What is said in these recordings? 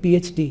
PhD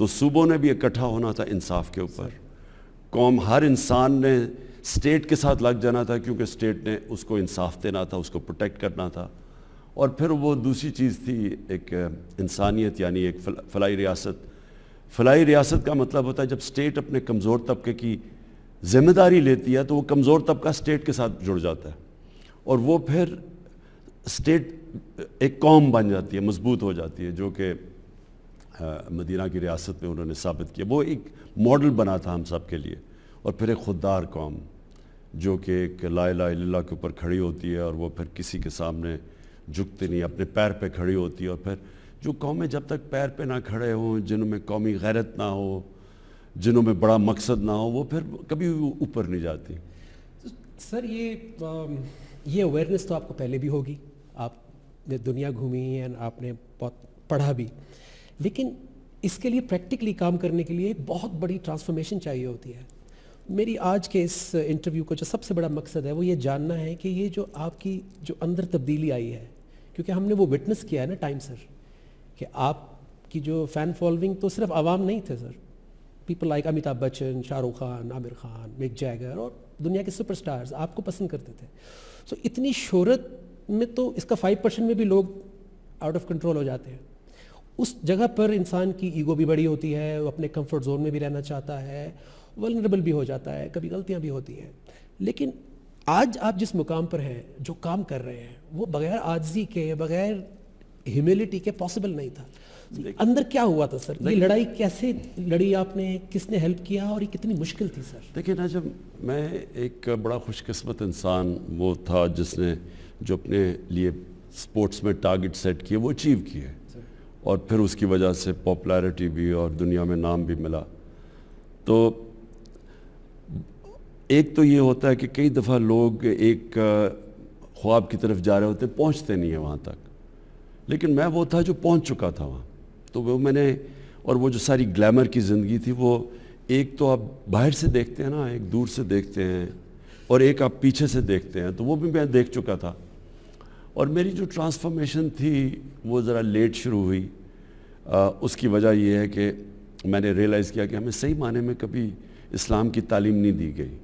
تو صوبوں نے بھی اکٹھا ہونا تھا انصاف کے اوپر. قوم ہر انسان نے اسٹیٹ کے ساتھ لگ جانا تھا کیونکہ اسٹیٹ نے اس کو انصاف دینا تھا, اس کو پروٹیکٹ کرنا تھا. اور پھر وہ دوسری چیز تھی ایک انسانیت, یعنی ایک فلاحی ریاست. فلاحی ریاست کا مطلب ہوتا ہے جب اسٹیٹ اپنے کمزور طبقے کی ذمہ داری لیتی ہے تو وہ کمزور طبقہ اسٹیٹ کے ساتھ جڑ جاتا ہے, اور وہ پھر اسٹیٹ ایک قوم بن جاتی ہے, مضبوط ہو جاتی ہے, جو کہ مدینہ کی ریاست میں انہوں نے ثابت کیا. وہ ایک ماڈل بنا تھا ہم سب کے لیے. اور پھر ایک خوددار قوم جو کہ ایک لا الہ الا اللہ کے اوپر کھڑی ہوتی ہے, اور وہ پھر کسی کے سامنے جھکتے نہیں, اپنے پیر پہ کھڑی ہوتی ہے. اور پھر جو قومیں جب تک پیر پہ نہ کھڑے ہوں, جنہوں میں قومی غیرت نہ ہو, جنہوں میں بڑا مقصد نہ ہو, وہ پھر کبھی اوپر نہیں جاتی. سر یہ اویئرنیس تو آپ کو پہلے بھی ہوگی, آپ نے دنیا گھومی ہے, آپ نے بہت پڑھا بھی, لیکن اس کے لیے پریکٹیکلی کام کرنے کے لیے ایک بہت بڑی ٹرانسفارمیشن چاہیے ہوتی ہے. میری آج کے اس انٹرویو کا جو سب سے بڑا مقصد ہے وہ یہ جاننا ہے کہ یہ جو آپ کی جو اندر تبدیلی آئی ہے, کیونکہ ہم نے وہ وٹنس کیا ہے نا ٹائم سر, کہ آپ کی جو فین فالوئنگ تو صرف عوام نہیں تھے سر, پیپل لائک امیتابھ بچن, شاہ رخ خان, عامر خان, مک جیگر اور دنیا کے سپر سٹارز آپ کو پسند کرتے تھے. سو اتنی شہرت میں تو اس کا 5% میں بھی لوگ آؤٹ آف کنٹرول ہو جاتے ہیں. اس جگہ پر انسان کی ایگو بھی بڑی ہوتی ہے, وہ اپنے کمفرٹ زون میں بھی رہنا چاہتا ہے, ولنریبل بھی ہو جاتا ہے, کبھی غلطیاں بھی ہوتی ہیں. لیکن آج آپ جس مقام پر ہیں, جو کام کر رہے ہیں, وہ بغیر عاجزی کے, بغیر ہیوملٹی کے پاسبل نہیں تھا. اندر کیا ہوا تھا سر, یہ لڑائی کیسے لڑی آپ نے, کس نے ہیلپ کیا, اور یہ کتنی مشکل تھی سر؟ دیکھیں نا, جب میں ایک بڑا خوش قسمت انسان وہ تھا جس نے جو اپنے لیے سپورٹس میں ٹارگٹ سیٹ کیے وہ اچیو کیے, اور پھر اس کی وجہ سے پاپولیرٹی بھی اور دنیا میں نام بھی ملا. تو ایک تو یہ ہوتا ہے کہ کئی دفعہ لوگ ایک خواب کی طرف جا رہے ہوتے ہیں, پہنچتے نہیں ہیں وہاں تک, لیکن میں وہ تھا جو پہنچ چکا تھا وہاں. تو وہ میں نے, اور وہ جو ساری گلیمر کی زندگی تھی, وہ ایک تو آپ باہر سے دیکھتے ہیں نا, ایک دور سے دیکھتے ہیں, اور ایک آپ پیچھے سے دیکھتے ہیں, تو وہ بھی میں دیکھ چکا تھا. اور میری جو ٹرانسفارمیشن تھی وہ ذرا لیٹ شروع ہوئی. اس کی وجہ یہ ہے کہ میں نے ریئلائز کیا کہ ہمیں صحیح معنی میں کبھی اسلام کی تعلیم نہیں دی گئی.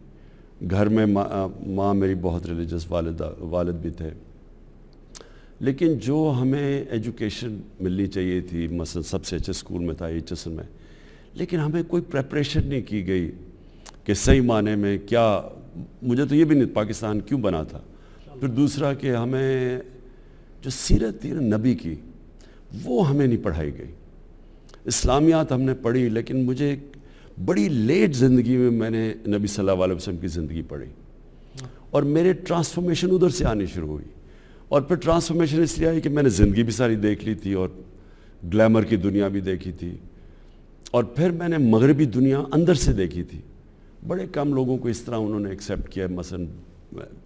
گھر میں ماں میری بہت ریلیجس والد بھی تھے, لیکن جو ہمیں ایجوکیشن ملنی چاہیے تھی, مثلا سب سے اچھے اسکول میں تھا HSN میں, لیکن ہمیں کوئی پریپریشن نہیں کی گئی کہ صحیح معنی میں کیا. مجھے تو یہ بھی نہیں پاکستان کیوں بنا تھا. پھر دوسرا کہ ہمیں جو سیرت تھی نا نبی کی, وہ ہمیں نہیں پڑھائی گئی. اسلامیات ہم نے پڑھی, لیکن مجھے بڑی لیٹ زندگی میں نے نبی صلی اللہ علیہ وسلم کی زندگی پڑھی, اور میرے ٹرانسفارمیشن ادھر سے آنی شروع ہوئی. اور پھر ٹرانسفارمیشن اس لیے آئی کہ میں نے زندگی بھی ساری دیکھ لی تھی, اور گلیمر کی دنیا بھی دیکھی تھی, اور پھر میں نے مغربی دنیا اندر سے دیکھی تھی. بڑے کم لوگوں کو اس طرح انہوں نے ایکسیپٹ کیا, مثلا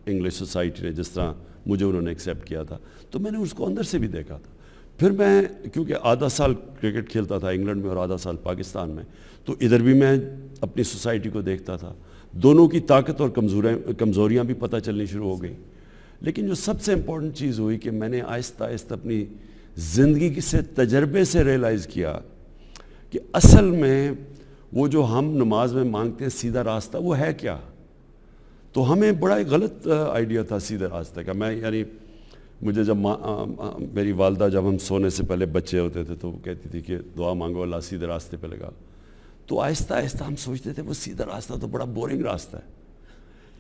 انگلش سوسائٹی نے جس طرح مجھے انہوں نے ایکسیپٹ کیا تھا, تو میں نے اس کو اندر سے بھی دیکھا تھا. پھر میں کیونکہ آدھا سال کرکٹ کھیلتا تھا انگلینڈ میں اور آدھا سال پاکستان میں, تو ادھر بھی میں اپنی سوسائٹی کو دیکھتا تھا. دونوں کی طاقت اور کمزوریاں بھی پتہ چلنی شروع ہو گئیں. لیکن جو سب سے امپورٹنٹ چیز ہوئی کہ میں نے آہستہ آہستہ اپنی زندگی سے تجربے سے ریئلائز کیا کہ اصل میں وہ جو ہم نماز میں مانگتے ہیں سیدھا راستہ, وہ ہے کیا. تو ہمیں بڑا ایک غلط آئیڈیا تھا سیدھے راستے کا. میں یعنی مجھے جب میری والدہ, جب ہم سونے سے پہلے بچے ہوتے تھے تو وہ کہتی تھی کہ دعا مانگو اللہ سیدھے راستے پہ لگا. تو آہستہ آہستہ ہم سوچتے تھے وہ سیدھا راستہ تو بڑا بورنگ راستہ ہے,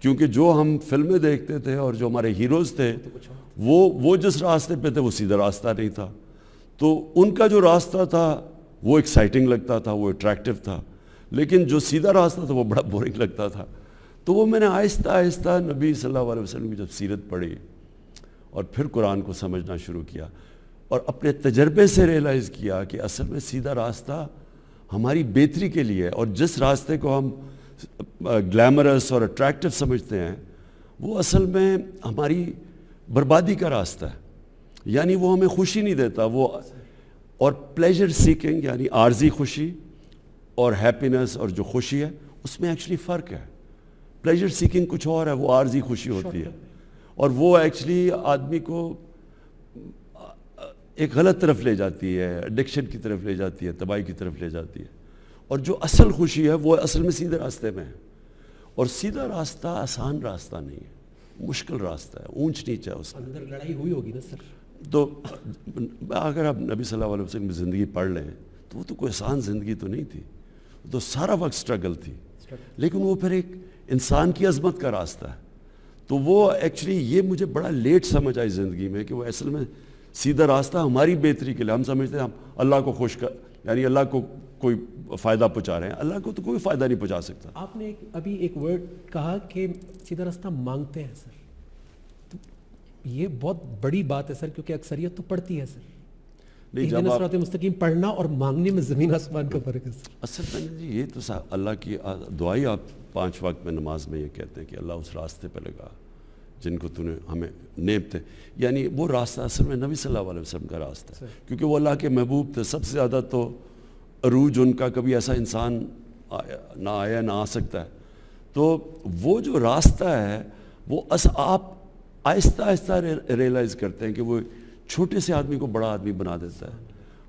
کیونکہ جو ہم فلمیں دیکھتے تھے اور جو ہمارے ہیروز تھے وہ جس راستے پہ تھے وہ سیدھا راستہ نہیں تھا. تو ان کا جو راستہ تھا وہ ایکسائٹنگ لگتا تھا, وہ اٹریکٹیو تھا, لیکن جو سیدھا راستہ تھا وہ بڑا بورنگ لگتا تھا. تو وہ میں نے آہستہ آہستہ نبی صلی اللہ علیہ وسلم کی جب سیرت پڑھی اور پھر قرآن کو سمجھنا شروع کیا, اور اپنے تجربے سے ریئلائز کیا کہ اصل میں سیدھا راستہ ہماری بہتری کے لیے ہے, اور جس راستے کو ہم گلیمرس اور اٹریکٹیو سمجھتے ہیں وہ اصل میں ہماری بربادی کا راستہ ہے. یعنی وہ ہمیں خوشی نہیں دیتا. وہ اور پلیجر سیکنگ یعنی عارضی خوشی اور ہیپینس اور جو خوشی ہے اس میں ایکچولی فرق ہے. پلیجر سیکنگ کچھ اور ہے, وہ عارضی خوشی ہوتی ہے, اور وہ ایکچولی آدمی کو ایک غلط طرف لے جاتی ہے, ایڈکشن کی طرف لے جاتی ہے, تباہی کی طرف لے جاتی ہے. اور جو اصل خوشی ہے وہ اصل میں سیدھے راستے میں ہے. اور سیدھا راستہ آسان راستہ نہیں ہے, مشکل راستہ ہے, اونچ نیچ ہے اس میں. اندر لڑائی ہوئی ہوگی نا سر؟ تو اگر آپ نبی صلی اللہ علیہ وسلم کی زندگی پڑھ لیں تو وہ تو کوئی آسان زندگی تو نہیں تھی, تو سارا وقت سٹرگل تھی, لیکن وہ پھر ایک انسان کی عظمت کا راستہ ہے. تو وہ ایکچولی یہ مجھے بڑا لیٹ سمجھ آئی زندگی میں کہ وہ اصل میں سیدھا راستہ ہماری بہتری کے لیے. ہم سمجھتے ہیں ہم اللہ کو خوش کر, یعنی اللہ کو کوئی فائدہ پہنچا رہے ہیں, اللہ کو تو کوئی فائدہ نہیں پہنچا سکتا. آپ نے ابھی ایک ورڈ کہا کہ سیدھا راستہ مانگتے ہیں سر, تو یہ بہت بڑی بات ہے سر, کیونکہ اکثریت تو پڑھتی ہے سر. نہیں, جب آپ صراط مستقیم پڑھنا اور مانگنے میں زمین آسمان کا فرق ہے سر. اصل میں جی یہ تو اللہ کی دعائی آپ 5 وقت میں نماز میں یہ کہتے ہیں کہ اللہ اس راستے پہ لگا جن کو تو نے ہمیں نیب تھے, یعنی وہ راستہ اصل میں نبی صلی اللہ علیہ وسلم کا راستہ ہے, کیونکہ وہ اللہ کے محبوب تھے. سب سے زیادہ تو عروج ان کا کبھی ایسا انسان نہ آیا نہ آ سکتا ہے. تو وہ جو راستہ ہے وہ آپ آہستہ آہستہ ریئلائز کرتے ہیں کہ وہ چھوٹے سے آدمی کو بڑا آدمی بنا دیتا ہے.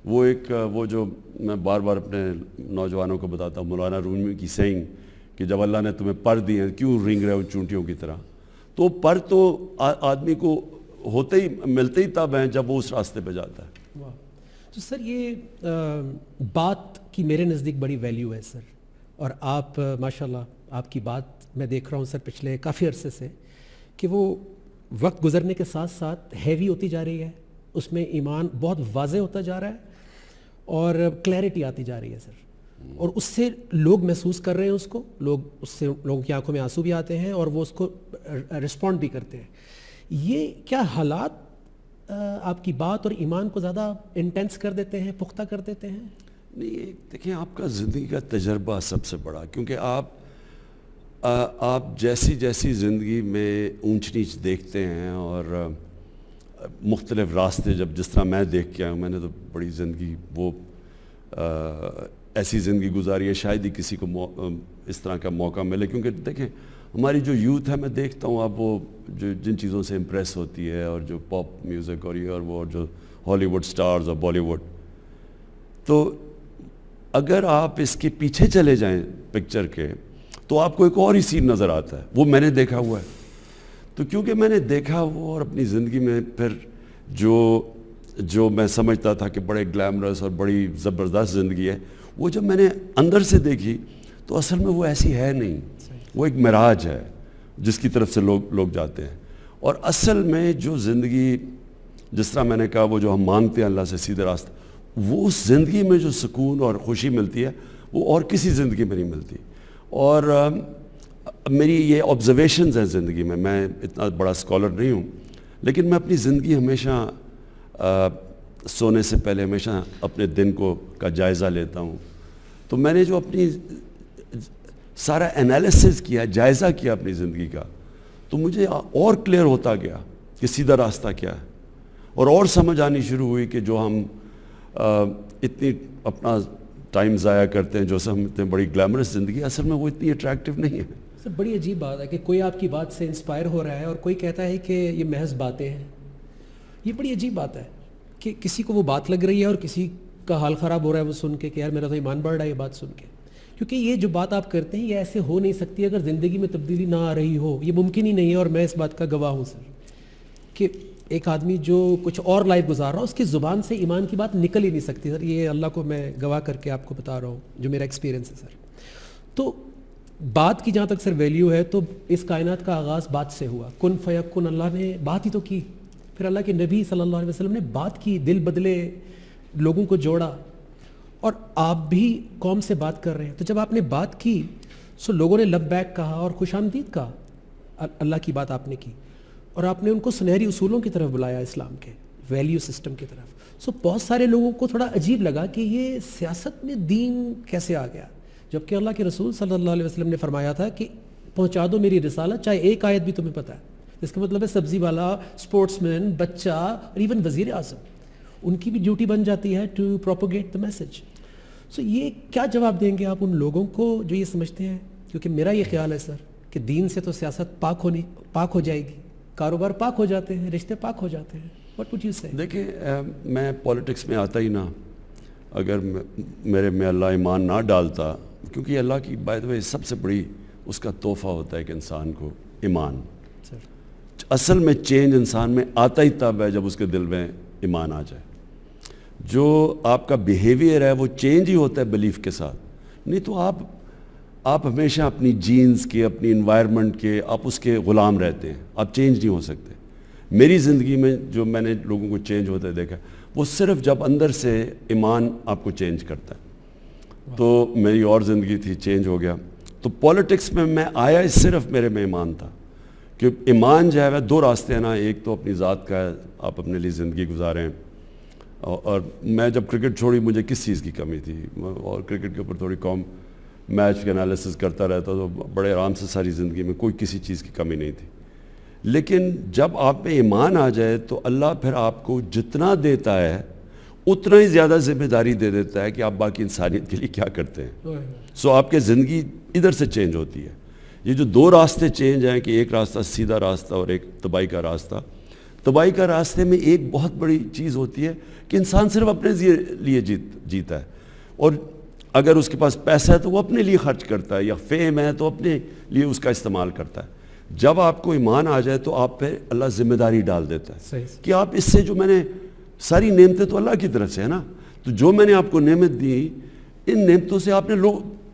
وہ جو میں بار بار اپنے نوجوانوں کو بتاتا ہوں, مولانا رومی کی سینگ کہ جب اللہ نے تمہیں پر دیے کیوں رینگ رہے ہو چونٹیوں کی طرح, تو پر تو آدمی کو ہوتے ہی ملتے ہی تب ہیں جب وہ اس راستے پہ جاتا ہے. تو سر یہ بات کی میرے نزدیک بڑی ویلیو ہے سر, اور آپ ماشاءاللہ آپ کی بات میں دیکھ رہا ہوں سر پچھلے کافی عرصے سے کہ وہ وقت گزرنے کے ساتھ ساتھ ہیوی ہوتی جا رہی ہے, اس میں ایمان بہت واضح ہوتا جا رہا ہے اور کلیئرٹی آتی جا رہی ہے سر, اور اس سے لوگ محسوس کر رہے ہیں اس کو, اس سے لوگوں کی آنکھوں میں آنسو بھی آتے ہیں اور وہ اس کو رسپونڈ بھی کرتے ہیں. یہ کیا حالات آپ کی بات اور ایمان کو زیادہ انٹینس کر دیتے ہیں, پختہ کر دیتے ہیں؟ نہیں, دیکھیں آپ کا زندگی کا تجربہ سب سے بڑا, کیونکہ آپ جیسی زندگی میں اونچ نیچ دیکھتے ہیں اور مختلف راستے, جس طرح میں دیکھ کے آیا ہوں, میں نے تو بڑی زندگی وہ ایسی زندگی گزاری ہے شاید ہی کسی کو اس طرح کا موقع ملے. کیونکہ دیکھیں ہماری جو یوتھ ہے, میں دیکھتا ہوں اب وہ جن چیزوں سے امپریس ہوتی ہے, اور جو پاپ میوزک اور یہ اور وہ, اور جو ہالی ووڈ سٹارز اور بالی ووڈ, تو اگر آپ اس کے پیچھے چلے جائیں پکچر کے تو آپ کو ایک اور ہی سین نظر آتا ہے. وہ میں نے دیکھا ہوا ہے, تو کیونکہ میں نے دیکھا وہ, اور اپنی زندگی میں پھر جو میں سمجھتا تھا کہ بڑے گلیمرس اور بڑی زبردست زندگی ہے, وہ جب میں نے اندر سے دیکھی تو اصل میں وہ ایسی ہے نہیں, وہ ایک معراج ہے جس کی طرف سے لوگ جاتے ہیں. اور اصل میں جو زندگی, جس طرح میں نے کہا وہ جو ہم مانگتے ہیں اللہ سے سیدھے راستہ, وہ اس زندگی میں جو سکون اور خوشی ملتی ہے وہ اور کسی زندگی میں نہیں ملتی. اور میری یہ آبزرویشنز ہیں زندگی میں, میں اتنا بڑا اسکالر نہیں ہوں, لیکن میں اپنی زندگی ہمیشہ سونے سے پہلے ہمیشہ اپنے دن کا جائزہ لیتا ہوں. تو میں نے جو اپنی سارا انالیسس کیا, جائزہ کیا اپنی زندگی کا, تو مجھے اور کلیئر ہوتا گیا کہ سیدھا راستہ کیا ہے, اور سمجھ آنی شروع ہوئی کہ جو ہم اتنی اپنا ٹائم ضائع کرتے ہیں, جو سمجھتے ہیں بڑی گلیمرس زندگی, اصل میں وہ اتنی اٹریکٹیو نہیں ہے. سر بڑی عجیب بات ہے کہ کوئی آپ کی بات سے انسپائر ہو رہا ہے اور کوئی کہتا ہے کہ یہ محض باتیں ہیں. یہ بڑی عجیب بات ہے کہ کسی کو وہ بات لگ رہی ہے اور کسی کا حال خراب ہو رہا ہے وہ سن کے کہ یار میرا تو ایمان بڑھ رہا ہے یہ بات سن کے. کیونکہ یہ جو بات آپ کرتے ہیں یہ ایسے ہو نہیں سکتی اگر زندگی میں تبدیلی نہ آ رہی ہو, یہ ممکن ہی نہیں ہے. اور میں اس بات کا گواہ ہوں سر کہ ایک آدمی جو کچھ اور لائف گزار رہا ہو اس کی زبان سے ایمان کی بات نکل ہی نہیں سکتی سر. یہ اللہ کو میں گواہ کر کے آپ کو بتا رہا ہوں جو میرا ایکسپیرینس ہے سر. تو بات کی جہاں تک سر ویلیو ہے, تو اس کائنات کا آغاز بات سے ہوا, کن فیکن, اللہ نے بات ہی تو کی. پھر اللہ کے نبی صلی اللہ علیہ وسلم نے بات کی, دل بدلے, لوگوں کو جوڑا, اور آپ بھی قوم سے بات کر رہے ہیں. تو جب آپ نے بات کی سو لوگوں نے لبیک کہا اور خوش آمدید کہا, اللہ کی بات آپ نے کی, اور آپ نے ان کو سنہری اصولوں کی طرف بلایا, اسلام کے ویلیو سسٹم کی طرف. سو بہت سارے لوگوں کو تھوڑا عجیب لگا کہ یہ سیاست میں دین کیسے آ گیا, جبکہ اللہ کے رسول صلی اللہ علیہ وسلم نے فرمایا تھا کہ پہنچا دو میری رسالت, چاہے ایک آیت بھی تمہیں پتہ ہے. اس کا مطلب ہے سبزی والا, اسپورٹس مین, بچہ, اور ایون وزیر اعظم, ان کی بھی ڈیوٹی بن جاتی ہے ٹو پروپوگیٹ دا میسج. سو یہ کیا جواب دیں گے آپ ان لوگوں کو جو یہ سمجھتے ہیں, کیونکہ میرا یہ خیال ہے سر کہ دین سے تو سیاست پاک ہو جائے گی, کاروبار پاک ہو جاتے ہیں, رشتے پاک ہو جاتے ہیں. واٹ وڈ یو سے؟ دیکھیں میں پولیٹکس میں آتا ہی نہ, اگر میرے میں اللہ ایمان نہ ڈالتا، کیونکہ اللہ کی بائی دی وے سب سے بڑی اس کا تحفہ ہوتا ہے کہ انسان کو ایمان، اصل میں چینج انسان میں آتا ہی تب ہے جب اس کے دل میں ایمان آ جائے. جو آپ کا بیہیویئر ہے وہ چینج ہی ہوتا ہے بلیف کے ساتھ، نہیں تو آپ ہمیشہ اپنی جینز کے، اپنی انوائرمنٹ کے، آپ اس کے غلام رہتے ہیں، آپ چینج نہیں ہو سکتے. میری زندگی میں جو میں نے لوگوں کو چینج ہوتے دیکھا، وہ صرف جب اندر سے ایمان آپ کو چینج کرتا ہے. تو میری اور زندگی تھی، چینج ہو گیا. تو پولیٹکس میں آیا صرف میرے میں ایمان تھا، کہ ایمان جو ہے دو راستے ہیں نا، ایک تو اپنی ذات کا ہے، آپ اپنے لیے زندگی گزاریں. اور میں جب کرکٹ چھوڑی مجھے کس چیز کی کمی تھی، اور کرکٹ کے اوپر تھوڑی میچ کے انالیسس کرتا رہتا، تو بڑے آرام سے ساری زندگی میں کوئی کسی چیز کی کمی نہیں تھی. لیکن جب آپ میں ایمان آ جائے تو اللہ پھر آپ کو جتنا دیتا ہے اتنا ہی زیادہ ذمہ داری دے دیتا ہے کہ آپ باقی انسانیت کے لیے کیا کرتے ہیں. سو آپ کے زندگی ادھر سے چینج ہوتی ہے. یہ جو دو راستے چینج ہیں، کہ ایک راستہ سیدھا راستہ اور ایک تباہی کا راستہ. تباہی کا راستے میں ایک بہت بڑی چیز ہوتی ہے کہ انسان صرف اپنے لیے جیتا ہے، اور اگر اس کے پاس پیسہ ہے تو وہ اپنے لیے خرچ کرتا ہے، یا فیم ہے تو اپنے لیے اس کا استعمال کرتا ہے. جب آپ کو ایمان آ جائے تو آپ پہ اللہ ذمہ داری ڈال دیتا ہے کہ آپ اس سے، جو میں نے ساری نعمتیں تو اللہ کی طرف سے ہے نا، تو جو میں نے آپ کو نعمت دی، ان نعمتوں سے آپ نے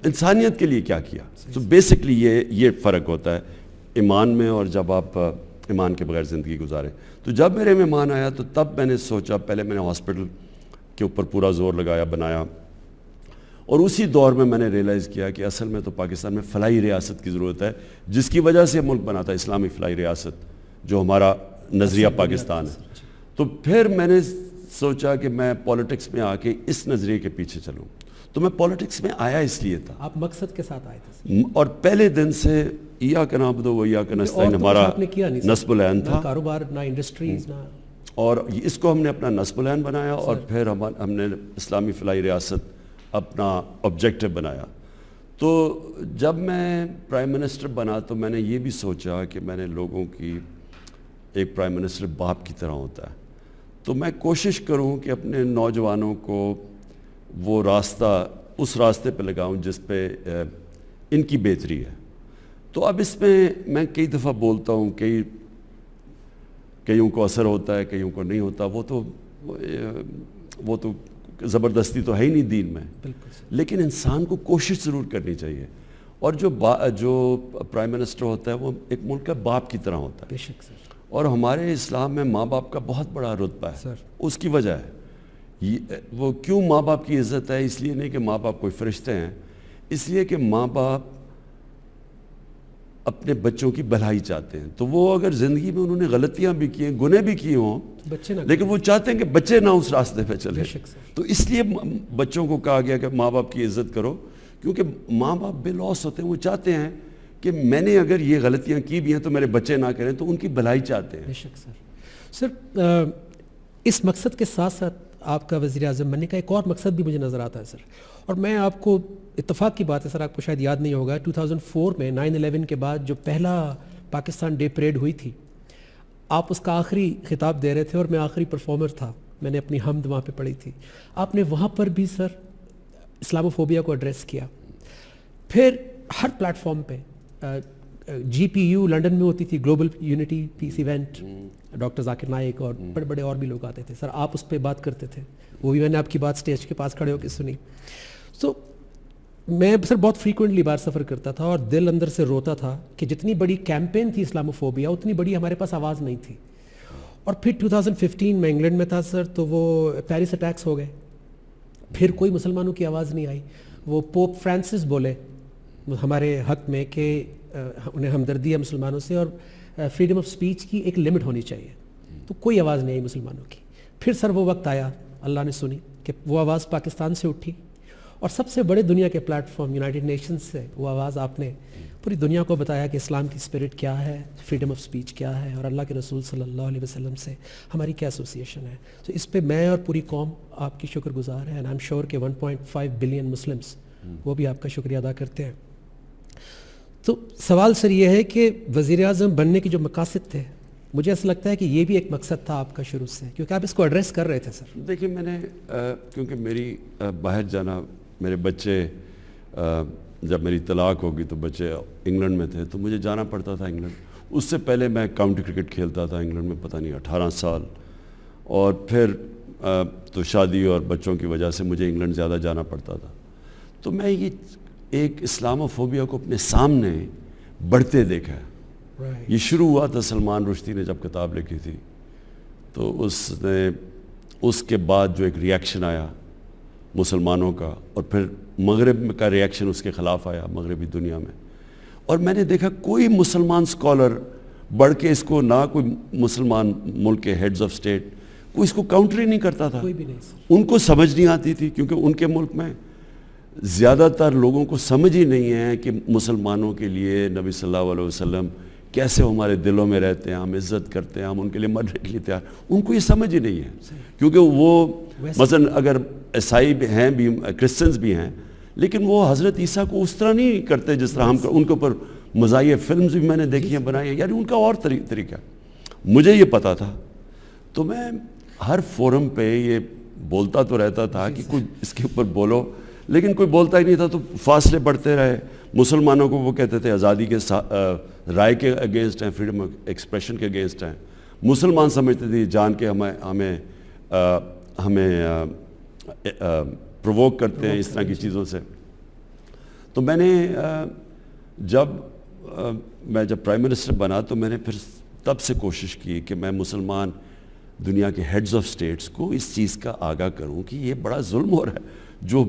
انسانیت کے لیے کیا کیا. تو بیسکلی یہ فرق ہوتا ہے ایمان میں اور جب آپ ایمان کے بغیر زندگی گزاریں. تو جب میرے میں ایمان آیا تو تب میں نے سوچا، پہلے میں نے ہاسپٹل کے اوپر پورا زور لگایا، بنایا، اور اسی دور میں نے ریئلائز کیا کہ اصل میں تو پاکستان میں فلاحی ریاست کی ضرورت ہے، جس کی وجہ سے ملک بنا تھا اسلامی فلاحی ریاست، جو ہمارا نظریہ پاکستان ہے. تو پھر میں نے سوچا کہ میں پولیٹکس میں آ کے اس نظریے کے پیچھے چلوں. تو میں پولیٹکس میں آیا اس لیے تھا. آپ مقصد کے ساتھ آئے تھے؟ اور پہلے دن سے ایاک نعبد و ایاک نستعین ہمارا نصب العین تھا. کاروبار نہ انڈسٹریز نہ، اور اس کو ہم نے اپنا نصب العین بنایا، اور پھر ہم نے اسلامی فلاحی ریاست اپنا آبجیکٹو بنایا. تو جب میں پرائم منسٹر بنا تو میں نے یہ بھی سوچا کہ میں نے لوگوں کی، ایک پرائم منسٹر باپ کی طرح ہوتا ہے، تو میں کوشش کروں کہ اپنے نوجوانوں کو وہ راستہ، اس راستے پہ لگاؤں جس پہ ان کی بہتری ہے. تو اب اس میں کئی دفعہ بولتا ہوں، کئیوں کو اثر ہوتا ہے، کئیوں کو نہیں ہوتا. وہ تو زبردستی تو ہے ہی نہیں دین میں، لیکن انسان کو کوشش ضرور کرنی چاہیے. اور جو پرائم منسٹر ہوتا ہے وہ ایک ملک کا باپ کی طرح ہوتا ہے. بے شک سر. اور ہمارے اسلام میں ماں باپ کا بہت بڑا رتبہ ہے. اس کی وجہ ہے وہ کیوں ماں باپ کی عزت ہے، اس لیے نہیں کہ ماں باپ کوئی فرشتے ہیں، اس لیے کہ ماں باپ اپنے بچوں کی بھلائی چاہتے ہیں. تو وہ اگر زندگی میں انہوں نے غلطیاں بھی کی ہیں، گناہ بھی کیے ہوں، لیکن وہ چاہتے ہیں کہ بچے نہ اس راستے پہ چلیں. تو اس لیے بچوں کو کہا گیا کہ ماں باپ کی عزت کرو، کیونکہ ماں باپ بے لوث ہوتے ہیں. وہ چاہتے ہیں کہ میں نے اگر یہ غلطیاں کی بھی ہیں تو میرے بچے نہ کریں، تو ان کی بھلائی چاہتے ہیں. بے شک سر. اس مقصد کے ساتھ ساتھ آپ کا وزیر اعظم بننے کا ایک اور مقصد بھی مجھے نظر آتا ہے سر، اور میں آپ کو، اتفاق کی بات ہے سر، آپ کو شاید یاد نہیں ہوگا، 2004 میں 9/11 کے بعد جو پہلا پاکستان ڈے پریڈ ہوئی تھی، آپ اس کا آخری خطاب دے رہے تھے اور میں آخری پرفارمر تھا. میں نے اپنی حمد وہاں پہ پڑھی تھی. آپ نے وہاں پر بھی سر اسلاموفوبیا کو ایڈریس کیا. پھر ہر پلیٹ فارم پہ GPU لنڈن میں ہوتی تھی، گلوبل یونٹی پیس ایونٹ، ڈاکٹر ذاکر نائک اور بڑے بڑے اور بھی لوگ آتے تھے سر. آپ اس پہ بات کرتے تھے، وہ بھی میں نے آپ کی بات سٹیج کے پاس کھڑے ہو کے سنی. تو میں سر بہت فریکوینٹلی باہر سفر کرتا تھا اور دل اندر سے روتا تھا کہ جتنی بڑی کیمپین تھی اسلاموفوبیا، اتنی بڑی ہمارے پاس آواز نہیں تھی. اور پھر 2015 میں انگلینڈ میں تھا سر، تو وہ پیرس اٹیکس ہو گئے، پھر کوئی مسلمانوں کی آواز نہیں آئی. وہ پوپ فرانسس بولے ہمارے حق میں کہ انہیں ہمدردی ہے مسلمانوں سے، اور فریڈم آف سپیچ کی ایک لمٹ ہونی چاہیے. تو کوئی آواز نہیں آئی مسلمانوں کی. پھر سر وہ وقت آیا، اللہ نے سنی کہ وہ آواز پاکستان سے اٹھی، اور سب سے بڑے دنیا کے پلیٹ فارم یونائٹڈ نیشنز سے وہ آواز آپ نے پوری دنیا کو بتایا کہ اسلام کی اسپرٹ کیا ہے، فریڈم آف سپیچ کیا ہے، اور اللہ کے رسول صلی اللہ علیہ وسلم سے ہماری کیا ایسوسیشن ہے. تو اس پہ میں اور پوری قوم آپ کی شکر گزار ہے، اینڈ آئی ایم شیور کہ 1.5 بلین مسلمس وہ بھی آپ کا شکریہ ادا کرتے ہیں. تو سوال سر یہ ہے کہ وزیر اعظم بننے کے جو مقاصد تھے مجھے ایسا لگتا ہے کہ یہ بھی ایک مقصد تھا آپ کا شروع سے، کیونکہ آپ اس کو ایڈریس کر رہے تھے سر. دیکھیں میں نے کیونکہ میری باہر جانا، میرے بچے جب میری طلاق ہوگی تو بچے انگلینڈ میں تھے تو مجھے جانا پڑتا تھا انگلینڈ. اس سے پہلے میں کاؤنٹی کرکٹ کھیلتا تھا انگلینڈ میں، پتہ نہیں 18 سال، اور پھر تو شادی اور بچوں کی وجہ سے مجھے انگلینڈ زیادہ جانا پڑتا تھا. تو میں یہ ایک اسلاموفوبیا کو اپنے سامنے بڑھتے دیکھا ہے. یہ شروع ہوا تھا سلمان رشدی نے جب کتاب لکھی تھی، تو اس کے بعد جو ایک ری ایکشن آیا مسلمانوں کا، اور پھر مغرب کا ری ایکشن اس کے خلاف آیا مغربی دنیا میں. اور میں نے دیکھا کوئی مسلمان اسکالر بڑھ کے اس کو، نہ کوئی مسلمان ملک کے ہیڈز آف اسٹیٹ کوئی اس کو کاؤنٹر ہی نہیں کرتا تھا. کوئی بھی نہیں سر. ان کو سمجھ نہیں آتی تھی، کیونکہ ان کے ملک میں زیادہ تر لوگوں کو سمجھ ہی نہیں ہے کہ مسلمانوں کے لیے نبی صلی اللہ علیہ وسلم کیسے ہمارے دلوں میں رہتے ہیں، ہم عزت کرتے ہیں، ہم ان کے لیے مرنے کے لیے تیار. ان کو یہ سمجھ ہی نہیں ہے، کیونکہ وہ مثلا اگر عیسائی ہیں بھی، کرسچنز بھی ہیں، لیکن وہ حضرت عیسیٰ کو اس طرح نہیں کرتے جس طرح ہم ان کے اوپر مزاحیہ فلمز بھی میں نے دیکھی ہیں، بنائی ہیں، یعنی ان کا اور طریقہ. مجھے یہ پتا تھا، تو میں ہر فورم پہ یہ بولتا تو رہتا تھا کہ کوئی اس کے اوپر بولو، لیکن کوئی بولتا ہی نہیں تھا. تو فاصلے بڑھتے رہے. مسلمانوں کو وہ کہتے تھے آزادی کے رائے کے اگینسٹ ہیں، فریڈم آف ایکسپریشن کے اگینسٹ ہیں. مسلمان سمجھتے تھے جان کے ہمیں پرووک کرتے ہیں اس طرح کی چیزوں سے. تو میں نے جب پرائم منسٹر بنا تو میں نے پھر تب سے کوشش کی کہ میں مسلمان دنیا کے ہیڈز آف سٹیٹس کو اس چیز کا آگاہ کروں کہ یہ بڑا ظلم ہو رہا ہے جو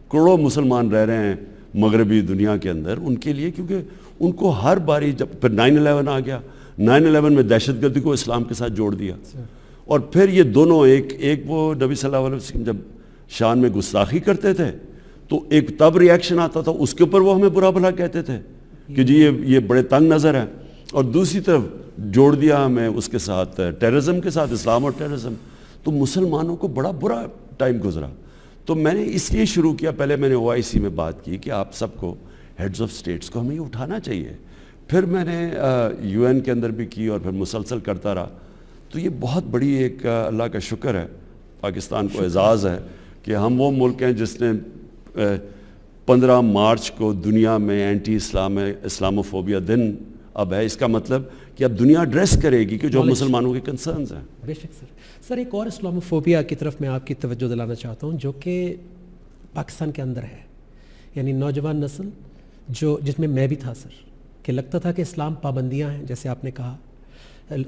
کروڑوں مسلمان رہ رہے ہیں مغربی دنیا کے اندر، ان کے لیے. کیونکہ ان کو ہر باری، جب پھر 9/11 آ گیا، 9/11 میں دہشت گردی کو اسلام کے ساتھ جوڑ دیا. اور پھر یہ دونوں ایک وہ نبی صلی اللہ علیہ وسلم جب شان میں گستاخی کرتے تھے تو ایک تب ری ایکشن آتا تھا، اس کے اوپر وہ ہمیں برا بھلا کہتے تھے کہ جی یہ بڑے تنگ نظر ہیں، اور دوسری طرف جوڑ دیا ہمیں اس کے ساتھ ٹیررزم کے ساتھ، اسلام اور ٹیررزم. تو مسلمانوں کو بڑا برا ٹائم گزرا. تو میں نے اس لیے شروع کیا، پہلے میں نے OIC میں بات کی کہ آپ سب کو ہیڈز آف سٹیٹس کو ہمیں یہ اٹھانا چاہیے. پھر میں نے UN کے اندر بھی کی اور پھر مسلسل کرتا رہا. تو یہ بہت بڑی ایک اللہ کا شکر ہے، پاکستان کو اعزاز ہے کہ ہم وہ ملک ہیں جس نے 15 مارچ کو دنیا میں اینٹی اسلاموفوبیا دن اب ہے. اس کا مطلب کہ اب دنیا ایڈریس کرے گی کہ جو مسلمانوں کے کنسرنز ہیں. بے شک سر. سر ایک اور اسلاموفوبیا کی طرف میں آپ کی توجہ دلانا چاہتا ہوں جو کہ پاکستان کے اندر ہے، یعنی نوجوان نسل جس میں بھی تھا سر، کہ لگتا تھا کہ اسلام پابندیاں ہیں، جیسے آپ نے کہا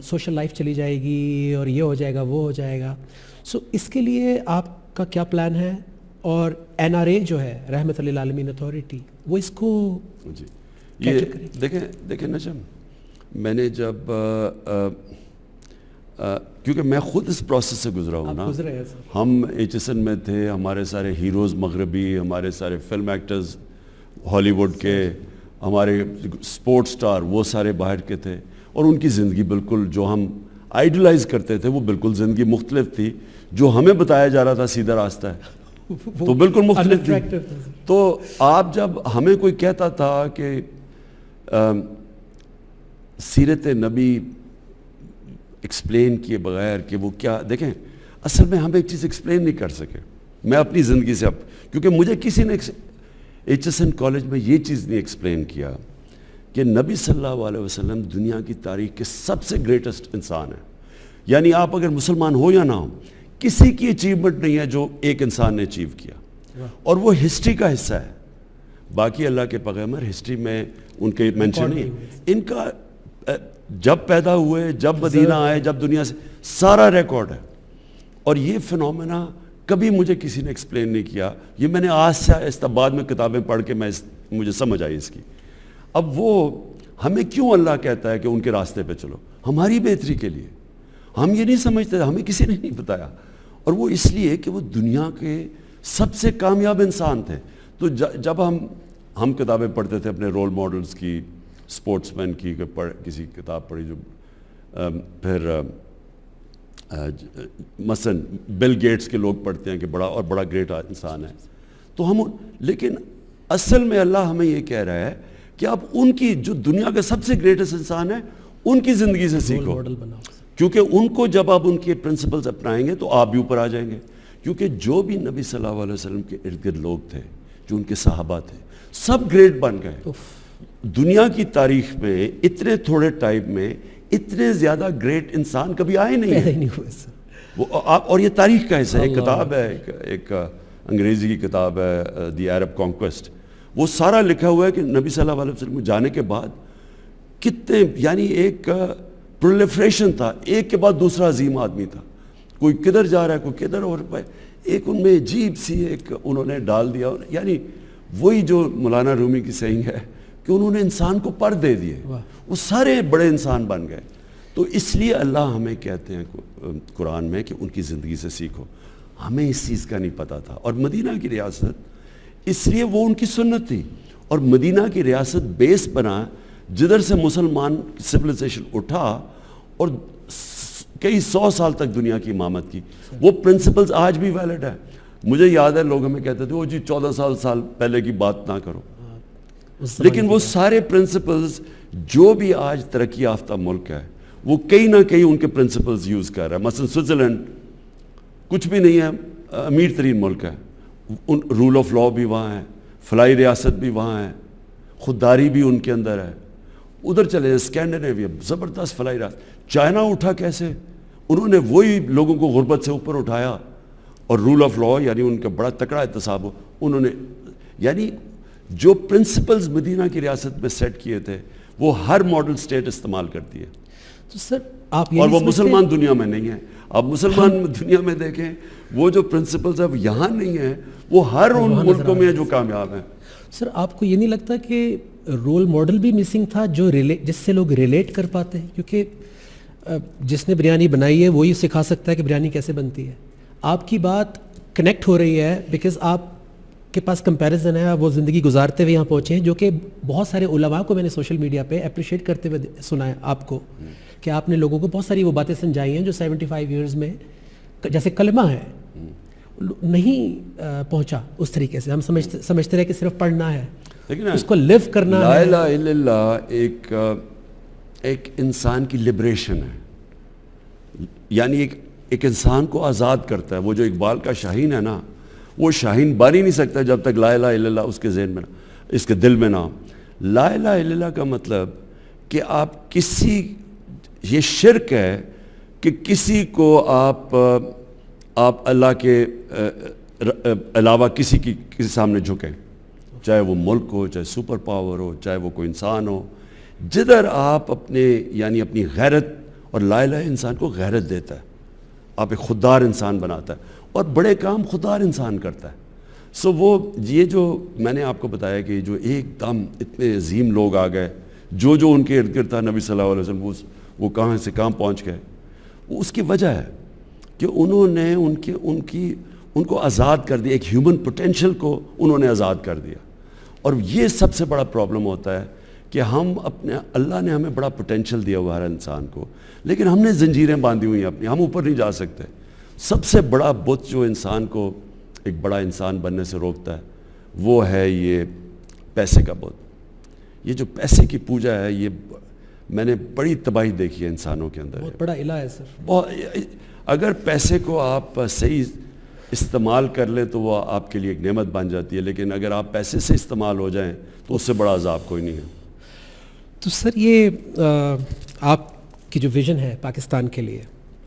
سوشل لائف چلی جائے گی اور یہ ہو جائے گا وہ ہو جائے گا. سو اس کے لیے آپ کا کیا پلان ہے؟ اور NRA جو ہے رحمت للعالمین اتھارٹی، وہ اس کو جی یہ دیکھیں نجم، میں نے جب کیونکہ میں خود اس پروسیس سے گزرا ہوں نا. ہم HSN میں تھے، ہمارے سارے ہیروز مغربی، ہمارے سارے فلم ایکٹرز ہالی ووڈ کے، ہمارے سپورٹ سٹار وہ سارے باہر کے تھے، اور ان کی زندگی بالکل جو ہم آئیڈلائز کرتے تھے وہ بالکل زندگی مختلف تھی. جو ہمیں بتایا جا رہا تھا سیدھا راستہ ہے تو بالکل مختلف تھی. تو آپ جب ہمیں کوئی کہتا تھا کہ سیرت نبی ایکسپلین کیے بغیر کہ وہ کیا، دیکھیں اصل میں ہم ایک چیز ایکسپلین نہیں کر سکے. میں اپنی زندگی سے کیونکہ مجھے کسی نے HSN کالج میں یہ چیز نہیں ایکسپلین کیا کہ نبی صلی اللہ علیہ وسلم دنیا کی تاریخ کے سب سے گریٹسٹ انسان ہیں. یعنی آپ اگر مسلمان ہو یا نہ ہو، کسی کی اچیومنٹ نہیں ہے جو ایک انسان نے اچیو کیا، اور وہ ہسٹری کا حصہ ہے. باقی اللہ کے پیغمبر ہسٹری میں ان کے مینشن نہیں ہے. ان کا جب پیدا ہوئے، جب مدینہ آئے، جب دنیا سے سارا ریکارڈ ہے. اور یہ فنومینا کبھی مجھے کسی نے ایکسپلین نہیں کیا. یہ میں نے آج سے بعد میں کتابیں پڑھ کے مجھے سمجھ آئی اس کی. اب وہ ہمیں کیوں اللہ کہتا ہے کہ ان کے راستے پہ چلو؟ ہماری بہتری کے لیے. ہم یہ نہیں سمجھتے، ہمیں کسی نے نہیں بتایا. اور وہ اس لیے کہ وہ دنیا کے سب سے کامیاب انسان تھے. تو جب ہم کتابیں پڑھتے تھے اپنے رول ماڈلز کی، سپورٹس مین کی، کسی کتاب پڑھی جو پھر مثلا بل گیٹس کے لوگ پڑھتے ہیں کہ بڑا گریٹ انسان ہے. تو لیکن اصل میں اللہ ہمیں یہ کہہ رہا ہے کہ آپ ان کی جو دنیا کا سب سے گریٹسٹ انسان ہے ان کی زندگی سے سیکھو, ماڈل بناؤ. کیونکہ ان کو جب آپ ان کے پرنسپلز اپنائیں گے تو آپ بھی اوپر آ جائیں گے. کیونکہ جو بھی نبی صلی اللہ علیہ وسلم کے ارد گرد لوگ تھے, جو ان کے صحابہ تھے, سب گریٹ بن گئے. دنیا کی تاریخ میں اتنے تھوڑے ٹائم میں اتنے زیادہ گریٹ انسان کبھی آئے نہیں ہیں. اور یہ تاریخ کا حصہ ہے. ایک کتاب ہے, ایک انگریزی کی کتاب ہے, دی عرب کانکویسٹ. وہ سارا لکھا ہوا ہے کہ نبی صلی اللہ علیہ وسلم کو جانے کے بعد کتنے, یعنی ایک پرولیفریشن تھا, ایک کے بعد دوسرا عظیم آدمی تھا. کوئی کدھر جا رہا ہے, کوئی کدھر, اور ایک ان میں عجیب سی ایک انہوں نے ڈال دیا. یعنی وہی جو مولانا رومی کی سینگ ہے کہ انہوں نے انسان کو پر دے دیے, وہ سارے بڑے انسان بن گئے. تو اس لیے اللہ ہمیں کہتے ہیں قرآن میں کہ ان کی زندگی سے سیکھو. ہمیں اس چیز کا نہیں پتہ تھا. اور مدینہ کی ریاست اس لیے وہ ان کی سنت تھی, اور مدینہ کی ریاست بیس بنا جدھر سے مسلمان سویلائزیشن اٹھا اور کئی 100 سال تک دنیا کی امامت کی. وہ پرنسپلز آج بھی ویلڈ ہے. مجھے یاد ہے لوگ ہمیں کہتے تھے وہ جی 14 سال پہلے کی بات نہ کرو, لیکن وہ سارے پرنسپلز جو بھی آج ترقی یافتہ ملک ہے وہ کہیں نہ کہیں ان کے پرنسپلز یوز کر رہا ہے. مثلا سوئٹزرلینڈ کچھ بھی نہیں ہے, امیر ترین ملک ہے, رول آف لا بھی وہاں ہے, فلاحی ریاست بھی وہاں ہے, خودداری بھی ان کے اندر ہے. ادھر چلے جائیں اسکینڈینیویا, زبردست فلاحی ریاست. چائنا اٹھا کیسے؟ انہوں نے وہی لوگوں کو غربت سے اوپر اٹھایا, اور رول آف لا یعنی ان کا بڑا تکڑا احتساب ہو. انہوں نے یعنی جو پرنسپلز مدینہ کی ریاست میں سیٹ کیے تھے وہ ہر ماڈل سٹیٹ استعمال کرتی ہے. تو سر آپ اور وہ مسلمان دنیا میں نہیں ہیں. آپ مسلمان دنیا میں دیکھیں وہ جو پرنسپلز ہیں وہ یہاں نہیں ہیں, وہ ہر ان ملکوں میں جو کامیاب ہیں. سر آپ کو یہ نہیں لگتا کہ رول ماڈل بھی مسنگ تھا جس سے لوگ ریلیٹ کر پاتے ہیں؟ کیونکہ جس نے بریانی بنائی ہے وہی سکھا سکتا ہے کہ بریانی کیسے بنتی ہے. آپ کی بات کنیکٹ ہو رہی ہے بیکاز آپ کے پاس کمپیریزن ہے, وہ زندگی گزارتے ہوئے یہاں پہنچے ہیں, جو کہ بہت سارے علماء کو میں نے سوشل میڈیا پہ اپریشیٹ کرتے ہوئے سنا ہے آپ کو, کہ آپ نے لوگوں کو بہت ساری وہ باتیں سمجھائی ہیں جو 75 ایئرز میں جیسے کلمہ ہے نہیں پہنچا اس طریقے سے. ہم سمجھتے رہے کہ صرف پڑھنا ہے, اس کو لیو کرنا ہے. لا الہ الا اللہ ایک انسان کی لبریشن ہے, یعنی ایک انسان کو آزاد کرتا ہے. وہ جو اقبال کا شاہین ہے نا, وہ شاہین بار ہی نہیں سکتا جب تک لا الہ الا اللہ اس کے ذہن میں نہ, اس کے دل میں نہ ہو. لا الہ الا اللہ کا مطلب کہ آپ کسی, یہ شرک ہے کہ کسی کو آپ اللہ کے علاوہ کسی کے سامنے جھکیں, چاہے وہ ملک ہو, چاہے سپر پاور ہو, چاہے وہ کوئی انسان ہو. جدھر آپ یعنی اپنی غیرت, اور لا الہ انسان کو غیرت دیتا ہے, آپ ایک خوددار انسان بناتا ہے, اور بڑے کام خوددار انسان کرتا ہے. وہ یہ جو میں نے آپ کو بتایا کہ جو ایک دم اتنے عظیم لوگ آ گئے, جو ان کے ارد گرد تھا نبی صلی اللہ علیہ وسلم, وہ کہاں سے کہاں پہنچ گئے. اس کی وجہ ہے کہ انہوں نے ان کو آزاد کر دیا, ایک ہیومن پوٹینشل کو انہوں نے آزاد کر دیا. اور یہ سب سے بڑا پرابلم ہوتا ہے کہ اللہ نے ہمیں بڑا پوٹینشل دیا ہوا ہر انسان کو, لیکن ہم نے زنجیریں باندھی ہوئی ہیں اپنی, ہم اوپر نہیں جا سکتے. سب سے بڑا بت جو انسان کو ایک بڑا انسان بننے سے روکتا ہے وہ ہے یہ پیسے کا بت. یہ جو پیسے کی پوجا ہے, یہ میں نے بڑی تباہی دیکھی ہے انسانوں کے اندر. بہت بڑا الہ ہے سر. اگر پیسے کو آپ صحیح استعمال کر لیں تو وہ آپ کے لیے ایک نعمت بن جاتی ہے, لیکن اگر آپ پیسے سے استعمال ہو جائیں تو اس سے بڑا عذاب کوئی نہیں ہے. تو سر یہ آپ کی جو ویژن ہے پاکستان کے لیے,